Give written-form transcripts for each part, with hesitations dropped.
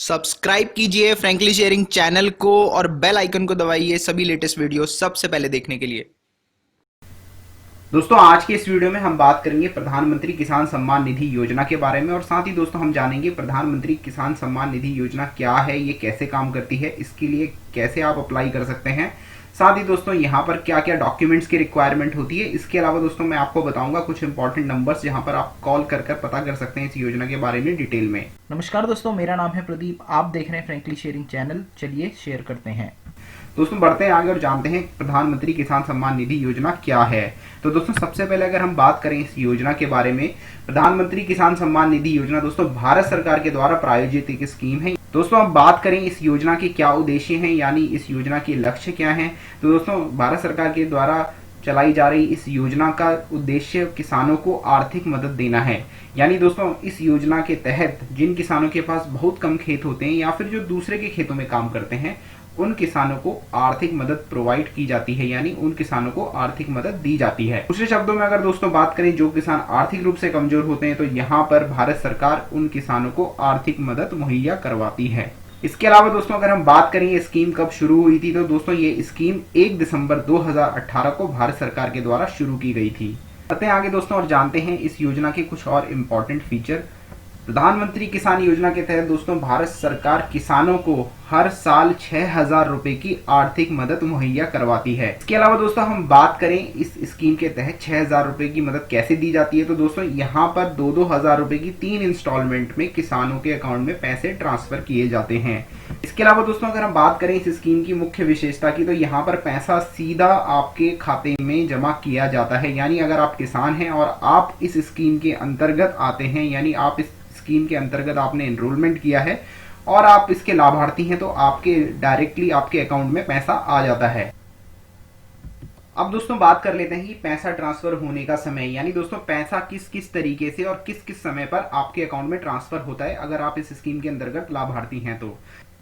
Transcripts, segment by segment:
Subscribe कीजिए frankly sharing channel को और बेल आइकन को दबाइए सभी लेटेस्ट वीडियो सबसे पहले देखने के लिए। दोस्तों आज के इस वीडियो में हम बात करेंगे प्रधानमंत्री किसान सम्मान निधि योजना के बारे में और साथ ही दोस्तों हम जानेंगे प्रधानमंत्री किसान सम्मान निधि योजना क्या है, ये कैसे काम करती है, इसके लिए कैसे आप अप्लाई कर सकते हैं, साथ ही दोस्तों यहाँ पर क्या क्या डॉक्यूमेंट्स की रिक्वायरमेंट होती है। इसके अलावा दोस्तों मैं आपको बताऊंगा कुछ इंपॉर्टेंट नंबर्स जहाँ पर आप कॉल कर पता कर सकते हैं इस योजना के बारे में डिटेल में। नमस्कार दोस्तों, मेरा नाम है प्रदीप, आप देख रहे हैं फ्रैंकली शेयरिंग चैनल। चलिए शेयर करते हैं। दोस्तों बढ़ते हैं आगे और जानते हैं प्रधानमंत्री किसान सम्मान निधि योजना क्या है। तो दोस्तों सबसे पहले अगर हम बात करें इस योजना के बारे में, प्रधानमंत्री किसान सम्मान निधि योजना दोस्तों भारत सरकार के द्वारा प्रायोजित एक स्कीम है। दोस्तों अब बात करें इस योजना के क्या उद्देश्य हैं, यानी इस योजना के लक्ष्य क्या हैं। तो दोस्तों भारत सरकार के द्वारा चलाई जा रही इस योजना का उद्देश्य किसानों को आर्थिक मदद देना है। यानी दोस्तों इस योजना के तहत जिन किसानों के पास बहुत कम खेत होते हैं या फिर जो दूसरे के खेतों में काम करते हैं, उन किसानों को आर्थिक मदद प्रोवाइड की जाती है, यानी उन किसानों को आर्थिक मदद दी जाती है। दूसरे शब्दों में अगर दोस्तों बात करें, जो किसान आर्थिक रूप से कमजोर होते हैं तो यहाँ पर भारत सरकार उन किसानों को आर्थिक मदद मुहैया करवाती है। इसके अलावा दोस्तों अगर हम बात करें ये स्कीम कब शुरू हुई थी, तो दोस्तों ये स्कीम 1 दिसंबर 2018 को भारत सरकार के द्वारा शुरू की गई थी। बढ़ते हैं आगे दोस्तों और जानते हैं इस योजना के कुछ और इम्पोर्टेंट फीचर। प्रधानमंत्री किसान योजना के तहत दोस्तों भारत सरकार किसानों को हर साल 6,000 रुपए की आर्थिक मदद मुहैया करवाती है। इसके अलावा दोस्तों हम बात करें इस स्कीम के तहत 6,000 रुपए की मदद कैसे दी जाती है, तो दोस्तों यहाँ पर 2-2 हजार रुपए की 3 इंस्टॉलमेंट में किसानों के अकाउंट में पैसे ट्रांसफर किए जाते हैं। इसके अलावा दोस्तों अगर हम बात करें इस स्कीम की मुख्य विशेषता की, तो यहाँ पर पैसा सीधा आपके खाते में जमा किया जाता है। यानी अगर आप किसान हैं और आप इस स्कीम के अंतर्गत आते हैं, यानी आप इस स्कीम के अंतर्गत आपने एनरोलमेंट किया है और आप इसके लाभार्थी हैं, तो आपके डायरेक्टली आपके अकाउंट में पैसा आ जाता है। अब दोस्तों बात कर लेते हैं कि पैसा ट्रांसफर होने का समय, यानी दोस्तों पैसा किस किस तरीके से और किस किस समय पर आपके अकाउंट में ट्रांसफर होता है अगर आप इस स्कीम के अंतर्गत लाभार्थी हैं। तो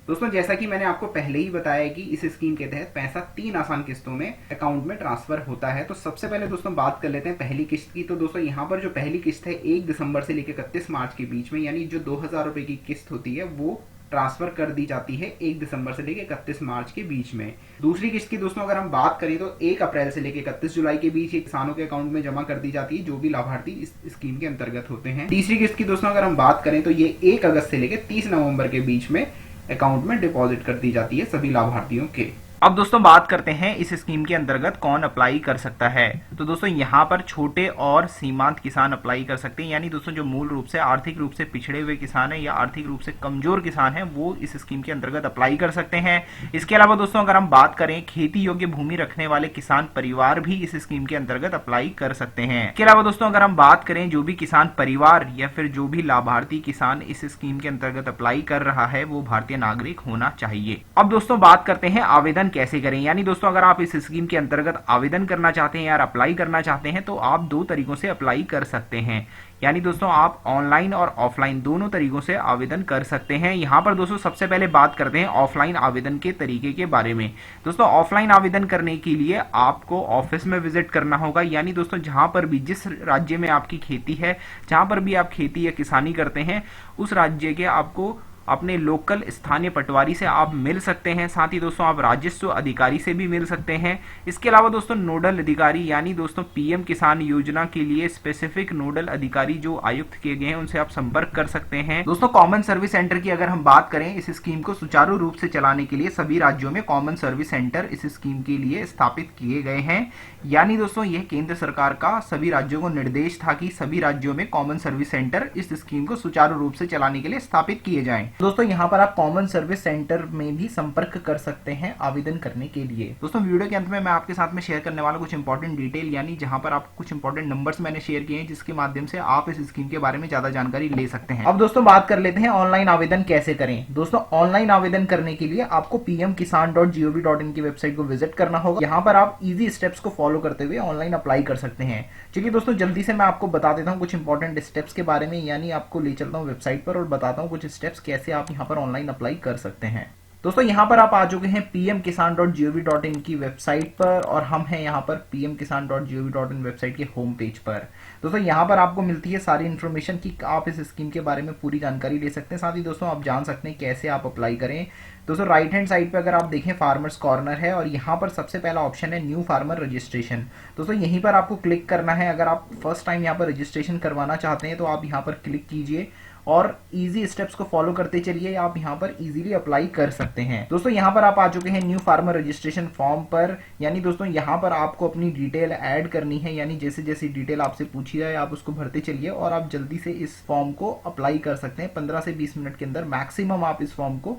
दोस्तों जैसा कि मैंने आपको पहले ही बताया कि इस स्कीम के तहत पैसा 3 आसान किस्तों में अकाउंट में ट्रांसफर होता है। तो सबसे पहले दोस्तों बात कर लेते हैं पहली किस्त की। तो दोस्तों यहाँ पर जो पहली किस्त है 1 दिसंबर से लेकर 31 मार्च के बीच में, यानी जो 2,000 रुपए की किस्त होती है वो ट्रांसफर कर दी जाती है 1 दिसंबर से लेकर 31 मार्च के बीच में। दूसरी किस्त की दोस्तों अगर हम बात करें तो 1 अप्रैल से लेकर 31 जुलाई के बीच ये किसानों के अकाउंट में जमा कर दी जाती है, जो भी लाभार्थी इस स्कीम के अंतर्गत होते हैं। तीसरी किस्त की दोस्तों अगर हम बात करें तो ये 1 अगस्त से लेकर 30 नवंबर के बीच में अकाउंट में डिपॉजिट कर दी जाती है सभी लाभार्थियों के। अब दोस्तों बात करते हैं इस स्कीम के अंतर्गत कौन अप्लाई कर सकता है। तो दोस्तों यहाँ पर छोटे और सीमांत किसान अप्लाई कर सकते हैं, यानी दोस्तों जो मूल रूप से आर्थिक रूप से पिछड़े हुए किसान हैं या आर्थिक रूप से कमजोर किसान हैं वो इस स्कीम के अंतर्गत अप्लाई कर सकते हैं। इसके अलावा दोस्तों अगर हम बात करें खेती योग्य भूमि रखने वाले किसान परिवार भी इस स्कीम के अंतर्गत अप्लाई कर सकते हैं। इसके अलावा दोस्तों अगर हम बात करें जो भी किसान परिवार या फिर जो भी लाभार्थी किसान इस स्कीम के अंतर्गत अप्लाई कर रहा है वो भारतीय नागरिक होना चाहिए। अब दोस्तों बात करते हैं आवेदन कैसे करें। यानी दोस्तों अगर आप इस स्कीम के अंतर्गत आवेदन करना चाहते हैं या अप्लाई करना चाहते हैं तो आप 2 तरीकों से अप्लाई कर सकते हैं। यानी दोस्तों आप ऑनलाइन और ऑफलाइन दोनों तरीकों से आवेदन कर सकते हैं। यहाँ पर दोस्तों सबसे पहले बात करते हैं ऑफलाइन आवेदन के तरीके के बारे में। दोस्तों ऑफलाइन आवेदन करने के लिए आपको ऑफिस में विजिट करना होगा, यानी दोस्तों जहां पर भी जिस राज्य में आपकी खेती है, जहां पर भी आप खेती या किसानी करते हैं उस राज्य के आपको अपने लोकल स्थानीय पटवारी से आप मिल सकते हैं। साथ ही दोस्तों आप राजस्व अधिकारी से भी मिल सकते हैं। इसके अलावा दोस्तों नोडल अधिकारी यानी दोस्तों पीएम किसान योजना के लिए स्पेसिफिक नोडल अधिकारी जो आयुक्त किए गए हैं उनसे आप संपर्क कर सकते हैं। दोस्तों कॉमन सर्विस सेंटर की अगर हम बात करें, इस स्कीम को सुचारू रूप से चलाने के लिए सभी राज्यों में कॉमन सर्विस सेंटर इस स्कीम के लिए स्थापित किए गए हैं। यानी दोस्तों यह केंद्र सरकार का सभी राज्यों को निर्देश था कि सभी राज्यों में कॉमन सर्विस सेंटर इस स्कीम को सुचारू रूप से चलाने के लिए स्थापित किए जाएं। दोस्तों यहाँ पर आप कॉमन सर्विस सेंटर में भी संपर्क कर सकते हैं आवेदन करने के लिए। दोस्तों वीडियो के अंत में मैं आपके साथ में शेयर करने वाला कुछ इंपॉर्टेंट डिटेल, यानी जहां पर आप कुछ इंपॉर्टेंट नंबर्स मैंने शेयर किए हैं जिसके माध्यम से आप इस स्कीम के बारे में ज्यादा जानकारी ले सकते हैं। अब दोस्तों बात कर लेते हैं ऑनलाइन आवेदन कैसे करें। दोस्तों ऑनलाइन आवेदन करने के लिए आपको pmkisan.gov.in की वेबसाइट को विजिट करना होगा। यहाँ पर आप इजी स्टेप्स को फॉलो करते हुए ऑनलाइन अप्लाई कर सकते हैं। चलिए दोस्तों जल्दी से मैं आपको बता देता हूँ कुछ इंपॉर्टेंट स्टेप्स के बारे में, यानी आपको ले चलता हूँ वेबसाइट पर और बताता हूँ कुछ स्टेप्स कैसे आप यहाँ पर ऑनलाइन अप्लाई कर सकते हैं। दोस्तों यहाँ पर आप आ चुके हैं pmkisan.gov.in की वेबसाइट पर और हम हैं यहाँ पर pmkisan.gov.in वेबसाइट के होम पेज पर। दोस्तों यहाँ पर आपको मिलती है सारी इन्फॉर्मेशन कि आप इस स्कीम के बारे में पूरी जानकारी ले सकते हैं। साथ ही दोस्तों आप जान सकते हैं कैसे आप अप्लाई करें। दोस्तों राइट हैंड साइड पे अगर आप देखें फार्मर्स कॉर्नर है और यहाँ पर सबसे पहला ऑप्शन है न्यू फार्मर रजिस्ट्रेशन। दोस्तों यहीं पर आपको क्लिक करना है। अगर आप फर्स्ट टाइम यहाँ पर रजिस्ट्रेशन करवाना चाहते हैं तो आप यहाँ पर क्लिक कीजिए और इजी स्टेप्स को फॉलो करते चलिए, आप यहाँ पर इजीली अप्लाई कर सकते हैं। दोस्तों यहाँ पर आप आ चुके हैं न्यू फार्मर रजिस्ट्रेशन फॉर्म पर। यानी दोस्तों यहाँ पर आपको अपनी डिटेल ऐड करनी है, यानी जैसे जैसे डिटेल आपसे पूछी जाए आप उसको भरते चलिए और आप जल्दी से इस फॉर्म को अप्लाई कर सकते हैं। 15 से 20 मिनट के अंदर मैक्सिमम आप इस फॉर्म को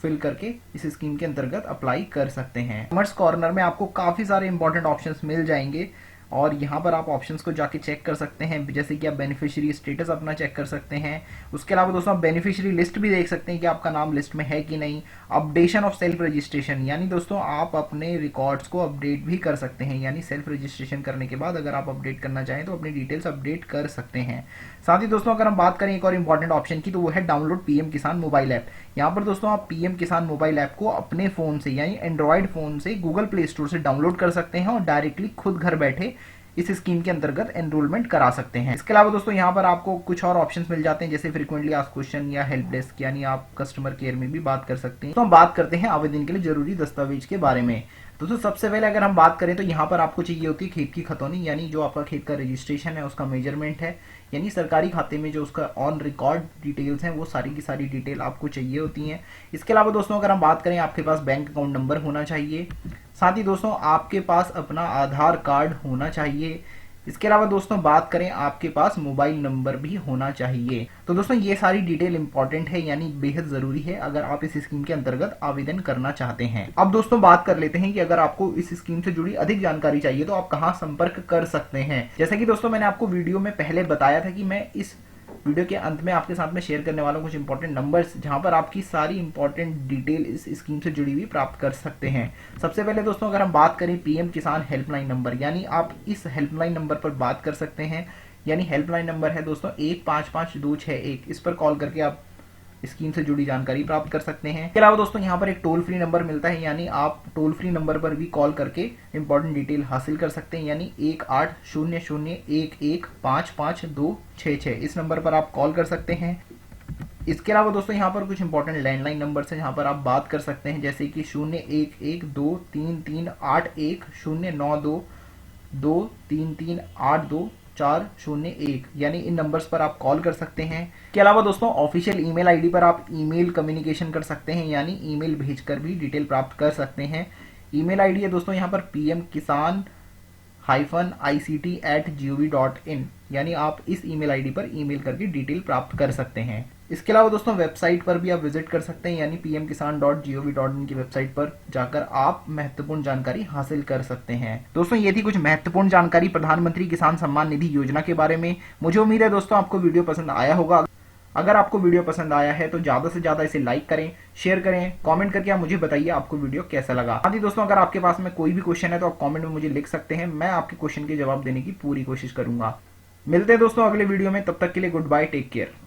फिल करके इस स्कीम के अंतर्गत अप्लाई कर सकते हैं। कॉमर्स कॉर्नर में आपको काफी सारे इंपॉर्टेंट ऑप्शंस मिल जाएंगे और यहाँ पर आप ऑप्शंस को जाके चेक कर सकते हैं, जैसे कि आप बेनिफिशियरी स्टेटस अपना चेक कर सकते हैं। उसके अलावा दोस्तों आप बेनिफिशियरी लिस्ट भी देख सकते हैं कि आपका नाम लिस्ट में है कि नहीं। अपडेशन ऑफ सेल्फ रजिस्ट्रेशन, यानी दोस्तों आप अपने रिकॉर्ड्स को अपडेट भी कर सकते हैं, यानी सेल्फ रजिस्ट्रेशन करने के बाद अगर आप अपडेट करना चाहें तो अपनी डिटेल्स अपडेट कर सकते हैं। साथ ही दोस्तों अगर हम बात करें एक और इंपॉर्टेंट ऑप्शन की तो वो है डाउनलोड पीएम किसान मोबाइल ऐप। यहाँ पर दोस्तों आप पीएम किसान मोबाइल ऐप को अपने फोन से यानी एंड्रॉयड फोन से गूगल प्ले स्टोर से डाउनलोड कर सकते हैं और डायरेक्टली खुद घर बैठे इस स्कीम के अंतर्गत एनरोलमेंट करा सकते हैं। इसके अलावा दोस्तों यहाँ पर आपको कुछ और ऑप्शंस मिल जाते हैं, जैसे फ्रीक्वेंटली आस्क्ड क्वेश्चन या हेल्प डेस्क, यानी आप कस्टमर केयर में भी बात कर सकते हैं। तो हम बात करते हैं आवेदन के लिए जरूरी दस्तावेज के बारे में। दोस्तों सबसे पहले अगर हम बात करें तो यहाँ पर आपको चाहिए होती है खेत की खतौनी, यानी जो आपका खेत का रजिस्ट्रेशन है उसका मेजरमेंट है, यानी सरकारी खाते में जो उसका ऑन रिकॉर्ड डिटेल्स हैं वो सारी की सारी डिटेल आपको चाहिए होती हैं। इसके अलावा दोस्तों अगर हम बात करें आपके पास बैंक अकाउंट नंबर होना चाहिए। साथ ही दोस्तों आपके पास अपना आधार कार्ड होना चाहिए। इसके अलावा दोस्तों बात करें आपके पास मोबाइल नंबर भी होना चाहिए। तो दोस्तों ये सारी डिटेल इंपॉर्टेंट है, यानी बेहद जरूरी है अगर आप इस स्कीम के अंतर्गत आवेदन करना चाहते हैं। अब दोस्तों बात कर लेते हैं कि अगर आपको इस स्कीम से जुड़ी अधिक जानकारी चाहिए तो आप कहां संपर्क कर सकते हैं। जैसे कि दोस्तों मैंने आपको वीडियो में पहले बताया था कि मैं इस वीडियो के अंत में आपके साथ में शेयर करने वाला हूं कुछ इंपॉर्टेंट नंबर्स, जहां पर आपकी सारी इंपॉर्टेंट डिटेल इस स्कीम से जुड़ी हुई प्राप्त कर सकते हैं। सबसे पहले दोस्तों अगर हम बात करें पीएम किसान हेल्पलाइन नंबर, यानी आप इस हेल्पलाइन नंबर पर बात कर सकते हैं। यानी हेल्पलाइन नंबर है दोस्तों 155261। इस पर कॉल करके आप स्कीम से जुड़ी जानकारी प्राप्त कर सकते हैं। इसके अलावा दोस्तों यहाँ पर एक टोल फ्री नंबर मिलता है, यानी आप टोल फ्री नंबर पर भी कॉल करके इंपॉर्टेंट डिटेल हासिल कर सकते हैं, यानी 180011555266। इस नंबर पर आप कॉल कर सकते हैं। इसके अलावा दोस्तों यहाँ पर कुछ इंपॉर्टेंट लैंडलाइन नंबर है जहाँ पर आप बात कर सकते हैं, जैसे कि 011233811023382401, यानी इन नंबर्स पर आप कॉल कर सकते हैं। इसके अलावा दोस्तों ऑफिशियल ईमेल आईडी पर आप ईमेल कम्युनिकेशन कर सकते हैं, यानी ईमेल भेजकर भी डिटेल प्राप्त कर सकते हैं। ईमेल आईडी है दोस्तों यहाँ पर pmkisan-ict@gov.in, यानी आप इस ईमेल आईडी पर ईमेल करके डिटेल प्राप्त कर सकते हैं। इसके अलावा दोस्तों वेबसाइट पर भी आप विजिट कर सकते हैं, यानी pmkisan.gov.in की वेबसाइट पर जाकर आप महत्वपूर्ण जानकारी हासिल कर सकते हैं। दोस्तों ये थी कुछ महत्वपूर्ण जानकारी प्रधानमंत्री किसान सम्मान निधि योजना के बारे में। मुझे उम्मीद है दोस्तों आपको वीडियो पसंद आया होगा। अगर आपको वीडियो पसंद आया है तो ज्यादा से ज्यादा इसे लाइक करें, शेयर करें, कमेंट करके आप मुझे बताइए आपको वीडियो कैसा लगा। हाँ जी दोस्तों, अगर आपके पास में कोई भी क्वेश्चन है तो आप कमेंट में मुझे लिख सकते हैं, मैं आपके क्वेश्चन के जवाब देने की पूरी कोशिश करूंगा। मिलते हैं दोस्तों अगले वीडियो में, तब तक के लिए गुड बाय, टेक केयर।